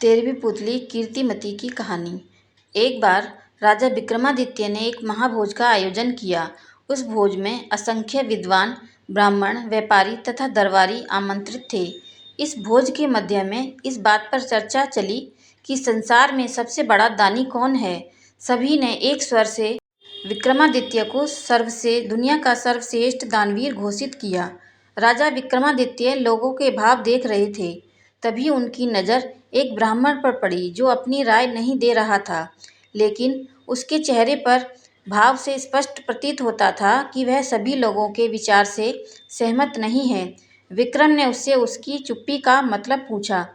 13वीं पुतली कीर्तिमती की कहानी। एक बार राजा विक्रमादित्य ने एक महाभोज का आयोजन किया। उस भोज में असंख्य विद्वान, ब्राह्मण, व्यापारी तथा दरबारी आमंत्रित थे। इस भोज के मध्य में इस बात पर चर्चा चली कि संसार में सबसे बड़ा दानी कौन है। सभी ने एक स्वर से विक्रमादित्य को दुनिया का सर्वश्रेष्ठ दानवीर घोषित किया। राजा विक्रमादित्य लोगों के भाव देख रहे थे। तभी उनकी नज़र एक ब्राह्मण पर पड़ी जो अपनी राय नहीं दे रहा था, लेकिन उसके चेहरे पर भाव से स्पष्ट प्रतीत होता था कि वह सभी लोगों के विचार से सहमत नहीं है। विक्रम ने उससे उसकी चुप्पी का मतलब पूछा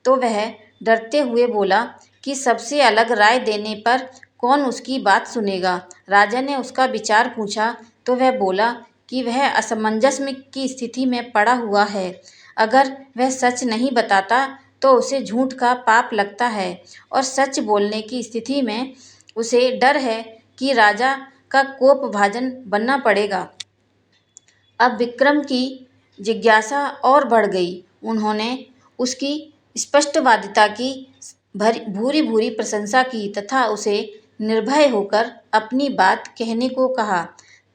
तो वह डरते हुए बोला कि सबसे अलग राय देने पर कौन उसकी बात सुनेगा। राजा ने उसका विचार पूछा तो वह बोला कि वह असमंजस की स्थिति में पड़ा हुआ है। अगर वह सच नहीं बताता तो उसे झूठ का पाप लगता है और सच बोलने की स्थिति में उसे डर है कि राजा का कोपभाजन बनना पड़ेगा। अब विक्रम की जिज्ञासा और बढ़ गई। उन्होंने उसकी स्पष्टवादिता की भूरी भूरी प्रशंसा की तथा उसे निर्भय होकर अपनी बात कहने को कहा।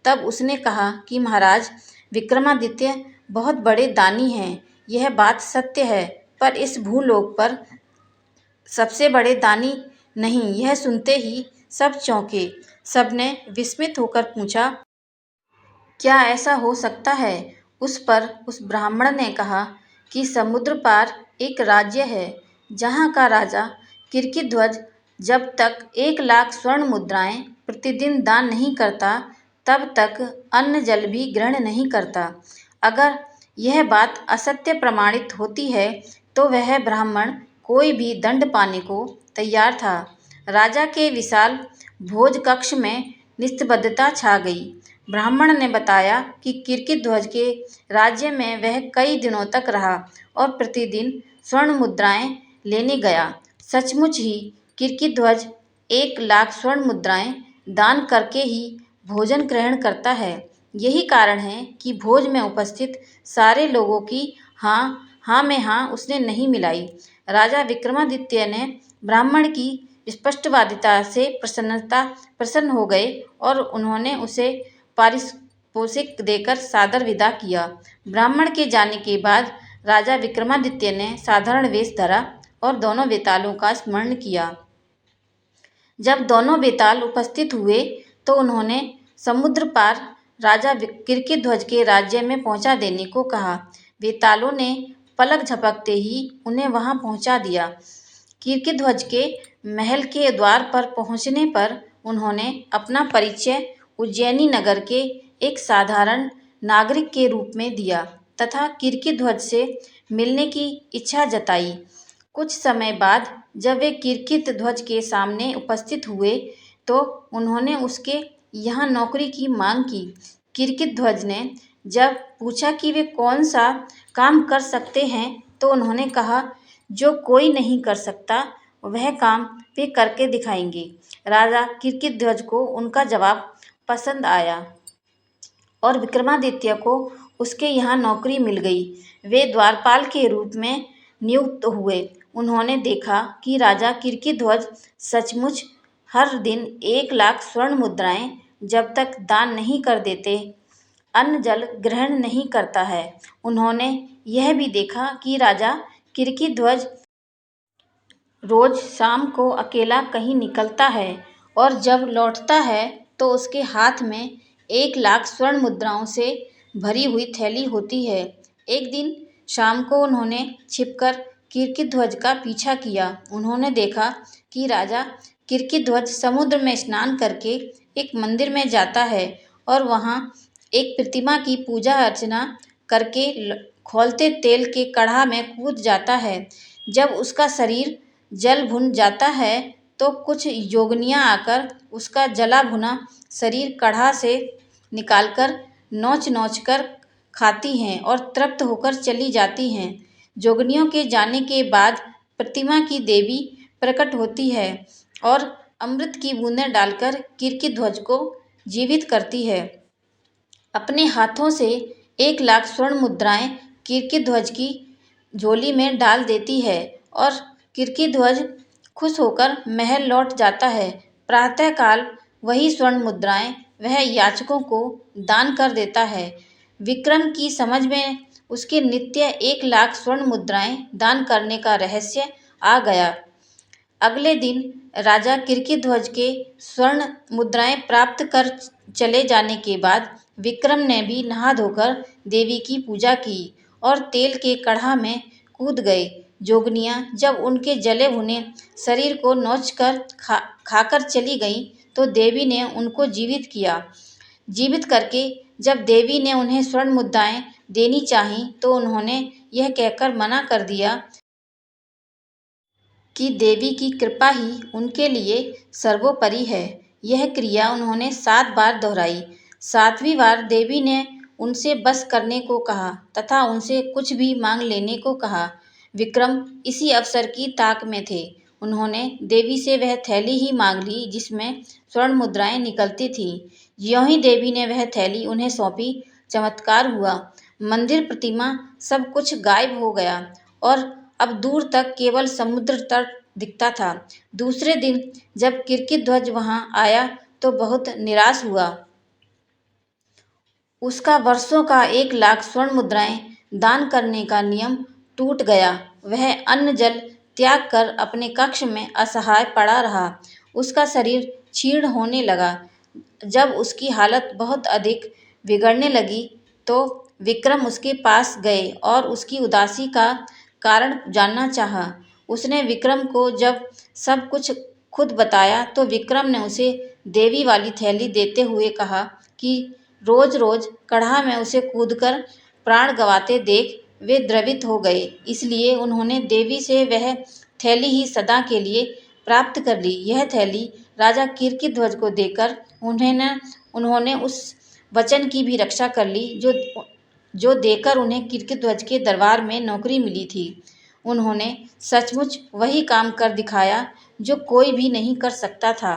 तब उसने कहा कि महाराज, विक्रमादित्य बहुत बड़े दानी हैं, यह बात सत्य है, पर इस भूलोक पर सबसे बड़े दानी नहीं। यह सुनते ही सब चौंके। सबने विस्मित होकर पूछा, क्या ऐसा हो सकता है? उस पर उस ब्राह्मण ने कहा कि समुद्र पार एक राज्य है जहाँ का राजा कीर्तिध्वज जब तक 1,00,000 स्वर्ण मुद्राएं प्रतिदिन दान नहीं करता तब तक अन्न जल भी ग्रहण नहीं करता। अगर यह बात असत्य प्रमाणित होती है तो वह ब्राह्मण कोई भी दंड पाने को तैयार था। राजा के विशाल भोज कक्ष में निस्तब्धता छा गई। ब्राह्मण ने बताया कि कीर्तिध्वज के राज्य में वह कई दिनों तक रहा और प्रतिदिन स्वर्ण मुद्राएं लेने गया। सचमुच ही कीर्तिध्वज 1,00,000 स्वर्ण मुद्राएं दान करके ही भोजन ग्रहण करता है। यही कारण है कि भोज में उपस्थित सारे लोगों की हाँ में हाँ उसने नहीं मिलाई। राजा विक्रमादित्य ने ब्राह्मण की स्पष्टवादिता से प्रसन्न हो गए और उन्होंने उसे पारितोषिक देकर सादर विदा किया। ब्राह्मण के जाने के बाद राजा विक्रमादित्य ने साधारण वेश धरा और दोनों बेतालों का स्मरण किया। जब दोनों बेताल उपस्थित हुए तो उन्होंने समुद्र पार राजा कीर्तिध्वज के राज्य में पहुंचा देने को कहा। बेतालों ने पलक झपकते ही उन्हें वहां पहुंचा दिया। कीर्तिध्वज के महल के द्वार पर पहुंचने पर उन्होंने अपना परिचय उज्जैनी नगर के एक साधारण नागरिक के रूप में दिया तथा कीर्तिध्वज से मिलने की इच्छा जताई। कुछ समय बाद जब वे कीर्तिध्वज के सामने उपस्थित हुए तो उन्होंने उसके यहाँ नौकरी की मांग की। कीर्तिध्वज ने जब पूछा कि वे कौन सा काम कर सकते हैं तो उन्होंने कहा, जो कोई नहीं कर सकता वह काम वे करके दिखाएंगे। राजा कीर्तिध्वज को उनका जवाब पसंद आया और विक्रमादित्य को उसके यहाँ नौकरी मिल गई। वे द्वारपाल के रूप में नियुक्त हुए। उन्होंने देखा कि राजा कीर्तिध्वज सचमुच हर दिन 1,00,000 स्वर्ण मुद्राएं जब तक दान नहीं कर देते अन्न जल ग्रहण नहीं करता है। उन्होंने यह भी देखा कि राजा कीर्तिध्वज रोज शाम को अकेला कहीं निकलता है और जब लौटता है तो उसके हाथ में 1,00,000 स्वर्ण मुद्राओं से भरी हुई थैली होती है। एक दिन शाम को उन्होंने छिपकर कीर्तिध्वज का पीछा किया। उन्होंने देखा कि राजा कीर्तिध्वज समुद्र में स्नान करके एक मंदिर में जाता है और वहाँ एक प्रतिमा की पूजा अर्चना करके खौलते तेल के कढ़ा में कूद जाता है। जब उसका शरीर जल भुन जाता है तो कुछ योगिनियाँ आकर उसका जला भुना शरीर कढ़ा से निकालकर नोच नोच कर खाती हैं और तृप्त होकर चली जाती हैं। जोगनियों के जाने के बाद प्रतिमा की देवी प्रकट होती है और अमृत की बूंदें डालकर कीर्तिध्वज को जीवित करती है। अपने हाथों से 1,00,000 स्वर्ण मुद्राएं कीर्तिध्वज की झोली में डाल देती है और कीर्तिध्वज खुश होकर महल लौट जाता है। प्रातःकाल वही स्वर्ण मुद्राएं वह याचकों को दान कर देता है। विक्रम की समझ में उसके नित्य 1 लाख स्वर्ण मुद्राएं दान करने का रहस्य आ गया। अगले दिन राजा कीर्तिध्वज के स्वर्ण मुद्राएं प्राप्त कर चले जाने के बाद विक्रम ने भी नहा धोकर देवी की पूजा की और तेल के कढ़ा में कूद गए। जोगनियाँ जब उनके जले भुने शरीर को नोचकर खाकर चली गईं तो देवी ने उनको जीवित किया। जीवित करके जब देवी ने उन्हें स्वर्ण मुद्राएं देनी चाहीं तो उन्होंने यह कहकर मना कर दिया कि देवी की कृपा ही उनके लिए सर्वोपरि है। यह क्रिया उन्होंने 7 बार दोहराई। 7वीं बार देवी ने उनसे बस करने को कहा तथा उनसे कुछ भी मांग लेने को कहा। विक्रम इसी अवसर की ताक में थे। उन्होंने देवी से वह थैली ही मांग ली जिसमें स्वर्ण मुद्राएं निकलती थीं। ज्यों ही देवी ने वह थैली उन्हें सौंपी, चमत्कार हुआ। मंदिर, प्रतिमा सब कुछ गायब हो गया और अब दूर तक केवल समुद्र तट दिखता था। दूसरे दिन जब कीर्तिध्वज वहां आया तो बहुत निराश हुआ। उसका वर्षों का 1 लाख स्वर्ण मुद्राएं दान करने का नियम टूट गया। वह अन्न जल त्याग कर अपने कक्ष में असहाय पड़ा रहा। उसका शरीर क्षीण होने लगा। जब उसकी हालत बहुत अधिक बिगड़ने लगी तो विक्रम उसके पास गए और उसकी उदासी का कारण जानना चाहा। उसने विक्रम को जब सब कुछ खुद बताया तो विक्रम ने उसे देवी वाली थैली देते हुए कहा कि रोज रोज कढ़ा में उसे कूदकर प्राण गंवाते देख वे द्रवित हो गए, इसलिए उन्होंने देवी से वह थैली ही सदा के लिए प्राप्त कर ली। यह थैली राजा कीर्तिध्वज को देकर उन्होंने उस वचन की भी रक्षा कर ली जो देकर उन्हें कीर्तिध्वज के दरबार में नौकरी मिली थी। उन्होंने सचमुच वही काम कर दिखाया जो कोई भी नहीं कर सकता था।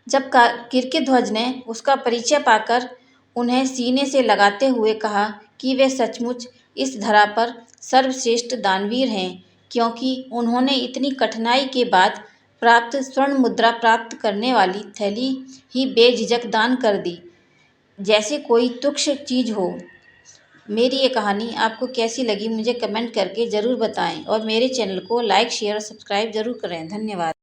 जब कीर्तिध्वज ने उसका परिचय पाकर उन्हें सीने से लगाते हुए कहा कि वे सचमुच इस धरा पर सर्वश्रेष्ठ दानवीर हैं, क्योंकि उन्होंने इतनी कठिनाई के बाद प्राप्त स्वर्ण मुद्रा प्राप्त करने वाली थैली ही बेझिझक दान कर दी, जैसे कोई तुच्छ चीज़ हो। मेरी ये कहानी आपको कैसी लगी मुझे कमेंट करके ज़रूर बताएं और मेरे चैनल को लाइक, शेयर और सब्सक्राइब ज़रूर करें। धन्यवाद।